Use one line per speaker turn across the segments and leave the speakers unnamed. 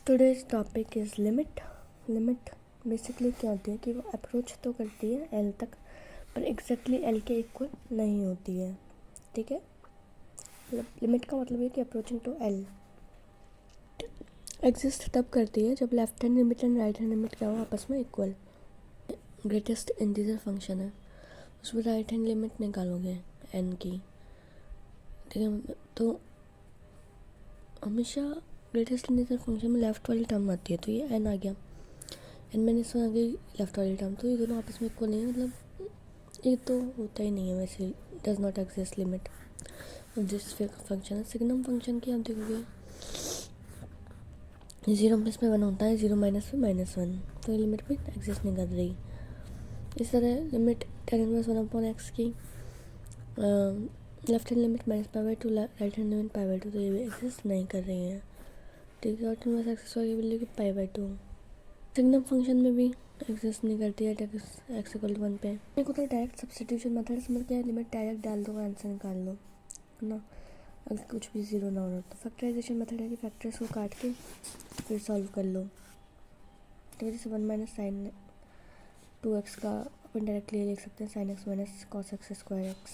Today's topic is limit. Limit basically क्या होती है कि वो अप्रोच तो करती है एल तक, पर एग्जैक्टली एल के इक्वल नहीं होती है। ठीक है, लिमिट का मतलब ये कि अप्रोचिंग टू एल एग्जिस्ट तब करती है जब left hand limit and right hand limit क्या हो आपस में इक्वल। ग्रेटेस्ट इंटीजर फंक्शन है, उसमें राइट हैंड लिमिट निकालोगे एन की। ठीक है, तो हमेशा ग्रेटेस्ट इंटीजर फंक्शन में लेफ्ट वाली टर्म आती है, तो ये एन आ गया, एन मैंने इसमें आ गई लेफ्ट वाली टर्म, तो ये दोनों आपस में इक्वल नहीं है, मतलब ये तो होता ही नहीं है वैसे। Does not exist limit this function है। सिग्नम फंक्शन की आप देखोगे 0 प्लस में 1 होता है, 0 माइनस में -1, तो ये लिमिट भी एग्जिस्ट नहीं कर रही। इस तरह लिमिट tan इनवर्स 1/x की left hand limit -π/2 right hand limit π/2, तो ये भी एग्जिस्ट नहीं कर रही है। ठीक है, और tan इनवर्स x की वैल्यू की π/2 सिग्नम फंक्शन में भी एग्जिस्ट नहीं करती है x = 1 पे। एक होता है डायरेक्ट सब्स्टिट्यूशन मेथड, इसमें क्या है, लिमिट डायरेक्ट डाल दो, आंसर निकाल लो, है ना, अगर कुछ भी ज़ीरो ना हो। तो फैक्टराइजेशन मेथड है कि फैक्टर्स को काट के फिर सॉल्व कर लो। तो जैसे 1 - sin 2x का अपन डायरेक्टली लिख सकते हैं sin x - cos x square x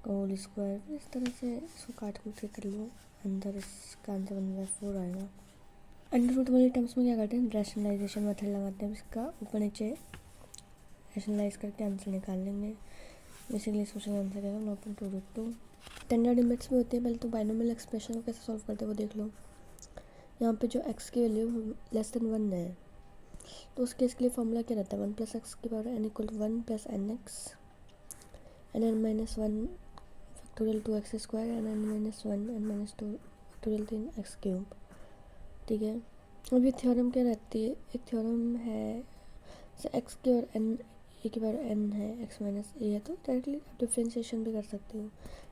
का होल स्क्वायर। इस तरह से इसको काट कूट के कर लो, अंदर इसका आंसर 1/4 आएगा। अंडर रूट वाले टर्म्स में क्या करते हैं, रैशनलाइजेशन मेथड लगाते हैं, इसका ऊपर नीचे रैशनलाइज करके आंसर निकाल लेंगे। बेसिकली इस क्वेश्चन का आंसर आएगा 0.2√2। स्टैंडर्ड लिमिट्स में होती है, पहले तो बाइनोमियल एक्सप्रेशन को कैसे सॉल्व करते हैं वो देख लो। यहाँ पे जो x की वैल्यू <<1 है, तो उस केस के लिए फॉर्मूला क्या रहता है, 1 + x की power n = 1 + nx n -1 factorial 2x square n -1 n -2 factorial 3x³। ठीक है, अब ये थ्योरम क्या रहती है, एक थ्योरम है x की और n e की पावर n है, x - a है, तो डायरेक्टली आप डिफ्रेंशिएशन भी कर सकते हो,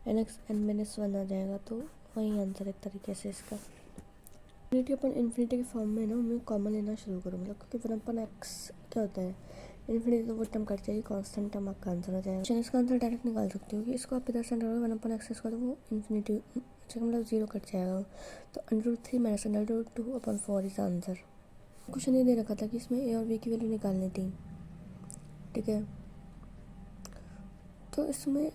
nx n-1 आ जाएगा, तो वही आंसर एक तरीके से इसका। इन्फिनिटी अपन इन्फिनिटी के फॉर्म में ना मैं कॉमन लेना शुरू करूँ, मतलब क्योंकि 1/x क्या होता है, इन्फिनिटी तो वो टर्म कट जाएगी, कांस्टेंट टर्म आपका आंसर आ जाएगा। इसका आंसर डायरेक्ट निकाल सकते हो कि इसको आप इधर से अंडर 1/x इसका, तो वो इन्फिनिटी मतलब 0 कट जाएगा, तो √3 - √2/4 इस आंसर। क्वेश्चन ये दे रखा था कि इसमें a और b की वैल्यू निकालनी थी। ठीक है, तो इसमें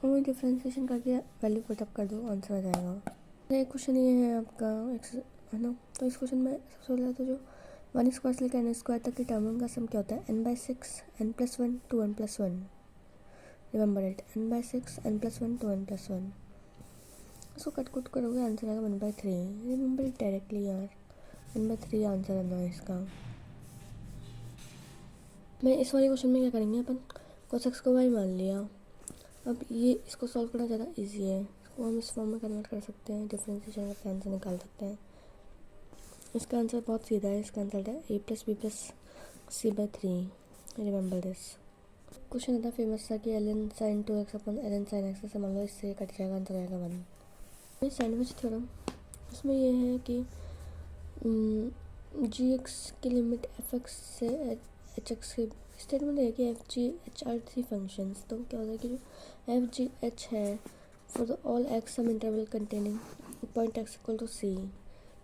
वही डिफ्रेंशिएशन करके वैल्यू पुटअप कर दो, आंसर आ जाएगा। एक क्वेश्चन ये है आपका x, है ना, तो इस क्वेश्चन में सबसे पहले तो जो 1 स्क्वायर से लेकर n² तक की टर्म का सम क्या होता है, n/6 n+1 2n+1। Remember it, n/6 n+1 2n+1। इसको कट कुट करोगे आंसर आएगा 1/3। रिमेंबर इट डायरेक्टली यार, 1/3 आंसर आना है इसका। मैं इस वाले क्वेश्चन में क्या करेंगे, अपन cos x को y मान लिया। अब ये इसको सॉल्व करना ज़्यादा इजी है, इसको हम इस फॉर्म में कन्वर्ट कर सकते हैं, डिफरेंशिएशन करके आंसर निकाल सकते हैं। इसका आंसर बहुत सीधा है, इसका आंसर है a + b + c/3। Remember this. Question इतना फेमस था कि ln sin 2x / ln sin x से मान लो, इससे कट जाएगा, आंसर आएगा 1। ये सैंडविच थ्योरम, इसमें ये है कि gx की लिमिट fx से hx की स्टेटमेंट है कि fg h आर 3 फंक्शंस, तो क्या होता है कि जो fg h है for the all x some interval containing point x = c।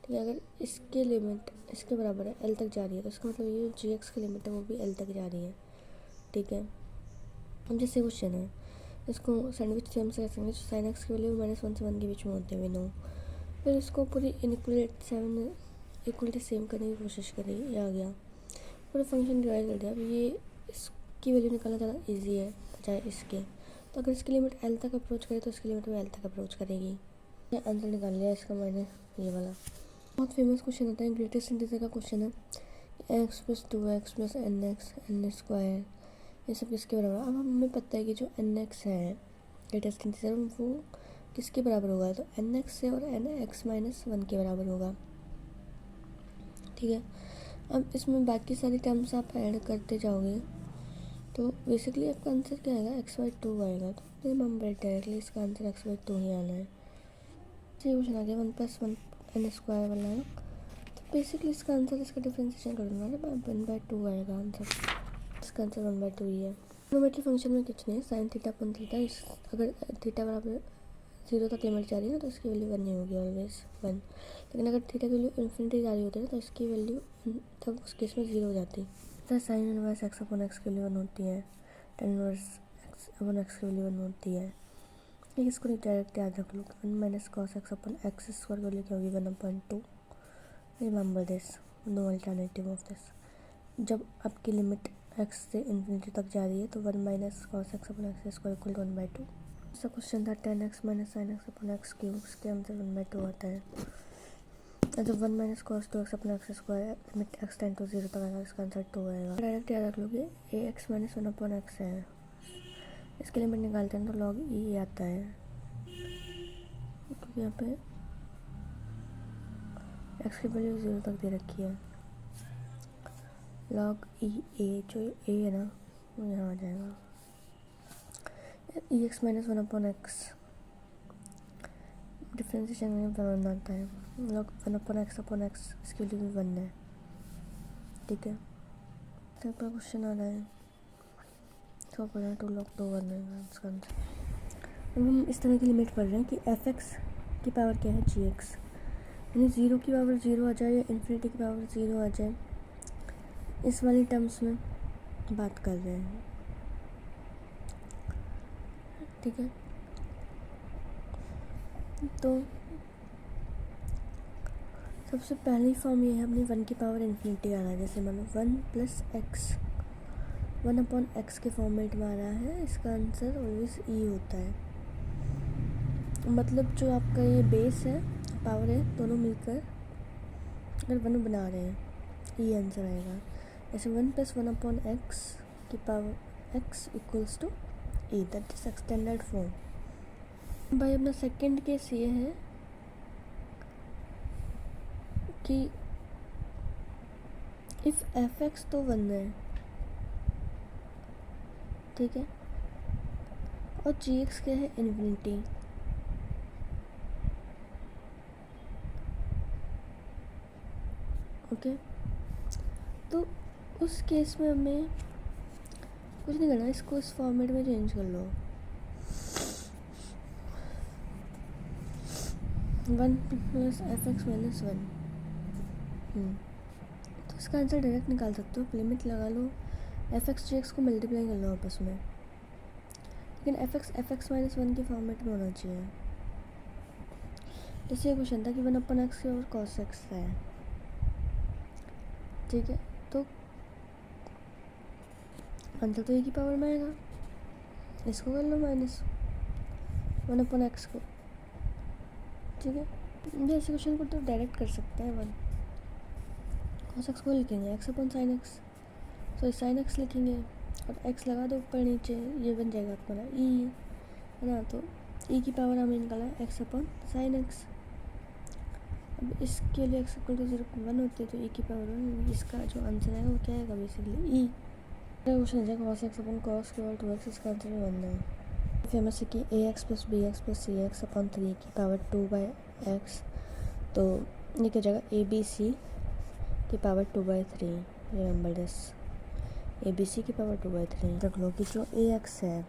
ठीक है, अगर इसकी लिमिट इसके बराबर है, l तक जा रही है, तो इसका मतलब ये gx की लिमिट है वो भी l तक जा रही है। ठीक है, अब जैसे क्वेश्चन है, इसको सैंडविच थ्योरम से कह सकते हैं, sin x की वैल्यू -1 से 1 के बीच में होते हुए नो। फिर इसको पूरी इक्वलिटी सेम करने की कोशिश करी, ये आ गया, पूरा फंक्शन डिवाइड कर दिया। अब ये इसकी वैल्यू निकालना ज़्यादा इजी है बजाय इसके, तो अगर इसकी लिमिट एल तक अप्रोच करे तो इसकी लिमिट भी एल तक अप्रोच करेगी। आंसर निकाल लिया इसका मैंने, ये वाला बहुत फेमस क्वेश्चन होता है, ग्रेटेस्ट इंटीजर का क्वेश्चन है, x + 2x + nx n² ये सब किसके बराबर। अब हमें पता है कि जो nx है ग्रेटेस्ट इंटीजर, वो किसके बराबर होगा, तो nx से और nx - 1 के बराबर होगा। ठीक है, अब इसमें बाकी सारी टर्म्स आप ऐड करते जाओगे, तो बेसिकली आपका आंसर क्या आएगा, x/2 आएगा। तो रिमेंबर डायरेक्टली इसका आंसर x/2 ही आना है। ये क्वेश्चन आ गया 1 + 1 n² वाला है, तो बेसिकली इसका आंसर, इसका डिफरेंशिएशन कर दूंगा ना, 1/2 आएगा आंसर, इसका आंसर 1/2 ही है। ट्रिग्नोमेट्री फंक्शन में कुछ नहीं है, sin θ/θ, अगर थीटा बराबर 0 तक लिमिट जा रही है ना, तो इसकी वैल्यू 1 नहीं होगी, ऑलवेज 1। लेकिन अगर थीटा की वैल्यू इन्फिनिटी जा रही होती है ना, तो इसकी वैल्यू तब उस केस में 0 हो जाती है। तो sine inverse x upon x की वैल्यू 1 होती है, tan inverse x upon x की वैल्यू 1 होती है। लेकिन इसको नहीं डायरेक्ट याद रख लो, 1 minus cos x upon x square की वैल्यू क्या होगी, 1/2। Remember this, no alternative of this. जब आपकी लिमिट एक्स से इन्फिनिटी तक जा रही है तो 1 minus cos x upon x square equal to 1/2। ऐसा क्वेश्चन था 10x minus sine x upon x cube, उसके आंसर 1/2 आता है। और जब 1 minus cos 2x upon x square limit x tend to 0 तक आएगा, इसका आंसर 2 आएगा। डायरेक्ट याद रख लोगे ए एक्स माइनस 1 अपॉन एक्स है, इसके लिमिट निकालते हैं तो लॉग ई आता है, क्योंकि यहाँ पे एक्स की वैल्यू 0 तक दे रखी है। लॉग ई ए, जो ए है ना वो यहाँ आ जाएगा। E x minus 1 upon x differentiation में 1 आता है। लॉग 1 अपॉन एक्स, इसकी वैल्यू भी 1 है, ठीक है। तो पर क्वेश्चन आ रहा है 2 लॉग 2 1 है इसका आंसर। अब हम इस तरह की लिमिट पढ़ रहे हैं कि एफ एक्स की पावर क्या है, जी एक्स, यानी 0 की पावर 0 आ जाए या इन्फिनिटी की पावर 0 आ जाए, इस वाली टर्म्स में बात कर रहे हैं, ठीक है। तो सबसे पहली फॉर्म ये है अपनी 1 की पावर इन्फिनिटी आ रहा है, जैसे मानो 1 प्लस एक्स 1 अपॉन एक्स के फॉर्मेट में आ रहा है, इसका आंसर ऑलवेज ई होता है। मतलब जो आपका ये बेस है, पावर है, दोनों मिलकर अगर 1 बना रहे हैं, ई आंसर आएगा। जैसे 1 प्लस 1 अपॉन एक्स की power x equals to e, that is extended form. भाई अपना सेकेंड केस ये है कि इफ एफ एक्स तो 1 है, ठीक है, और जी एक्स क्या है, इन्फिनिटी, ओके। तो उस केस में हमें कुछ नहीं करना, इसको इस फॉर्मेट में चेंज कर लो। 1 प्लस एफ एक्स माइनस 1, तो इसका आंसर डायरेक्ट निकाल सकते हो, लिमिट लगा लो, एफ एक्स जी एक्स को मल्टीप्लाई कर लो आपस में, लेकिन एफ एक्स माइनस 1 के फॉर्मेट में होना चाहिए। जैसे ये क्वेश्चन था कि 1 अपन एक्स और कॉस एक्स है, ठीक है, तो आंसर तो ए की पावर में आएगा, इसको कर लो माइनस 1 अपन एक्स को, ठीक है। ये ऐसे क्वेश्चन को तो डायरेक्ट कर सकते हैं, 1 कॉस एक्स को लिखेंगे x upon sine x, sorry sine x लिखेंगे और एक्स लगा दो ऊपर नीचे, ये बन जाएगा अपना ई, है ना। तो ई की पावर हमें निकाला एक्स अपन साइन एक्स। अब इसके लिए एक्स इक्वल टू 0 होती है, तो ई की पावर 1, इसका जो आंसर है वो क्या आएगा, बेसिकली ई। क्वेश्चन हो जाएगा कॉस एक्स अपन कॉस के और 2x, इसका आंसर भी 1 है। फेमस है कि a x plus b x plus c x upon 3 की पावर 2/x, तो ये क्या जाएगा, ए बी सी की power 2/3। Remember this, A B C की पावर 2/3 रख लो कि जो ए एक्स है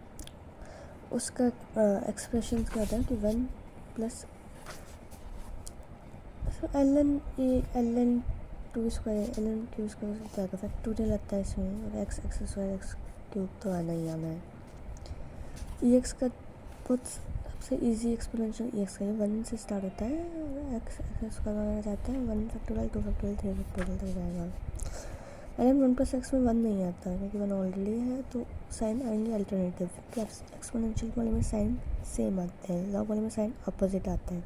उसका एक्सप्रेशन क्या होता है कि 1 plus L N 2 square L N Q square जाएगा, फैक्टोरियल आता है इसमें, और x x square x cube तो आना ही आना है। ई एक्स का बहुत सबसे इजी एक्सपोनेंशियल ई एक्स का 1 से स्टार्ट होता है, एक्स एक्स स्क्वायर में जाता है 1 फैक्टोरियल 2 फैक्टोरियल 3 फैक्टोरियल तक जाएगा। एल 1 प्लस एक्स में 1 नहीं आता क्योंकि 1 ऑलरेडी है, तो साइन आएंगे अल्टरनेटिव, क्योंकि एक्सपोनेंशियल वाले में साइन सेम आते हैं, लॉग वाले में साइन अपोजिट आता है।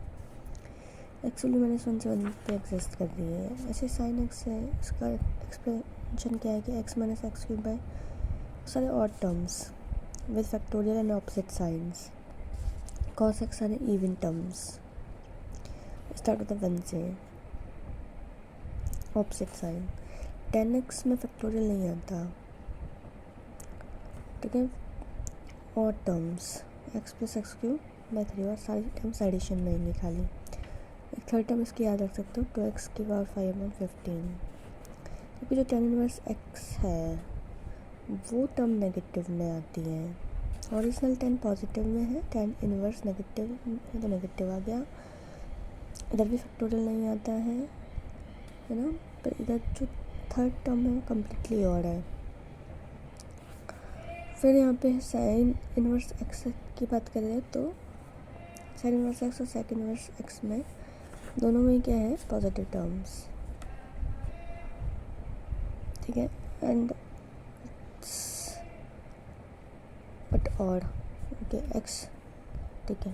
एक्स वैल्यू -1 से 1 पे एग्जिस्ट कर रही है, ऐसे साइन एक्स है, इसका एक्सपेंशन क्या है कि x minus x cube by सारे odd terms with factorial and opposite sines, cos x सारे इवन टर्म्स, स्टार्ट होता है 1 से, ऑपोजिट साइन। 10x में फैक्टोरियल नहीं आता, ठीक है, odd terms x plus x cube bye 3, और सारी टर्म्स एडिशन में नहीं खाली। एक थर्ड टर्म इसकी याद रख सकते हो, 2x की पावर 5/15, क्योंकि जो tan इनवर्स x है वो टर्म नेगेटिव में आती है, ओरिजिनल टेन पॉजिटिव में है, टेन इनवर्स नेगेटिव है तो नेगेटिव आ गया। इधर भी फैक्टोरियल नहीं आता है ना, पर इधर जो थर्ड टर्म है वो कम्प्लीटली और है। फिर यहाँ पे साइन इनवर्स एक्स की बात करें तो साइन इनवर्स एक्स और सेक इनवर्स एक्स में दोनों में क्या है, पॉजिटिव टर्म्स, ठीक है। एंड बट और ओके एक्स, ठीक है।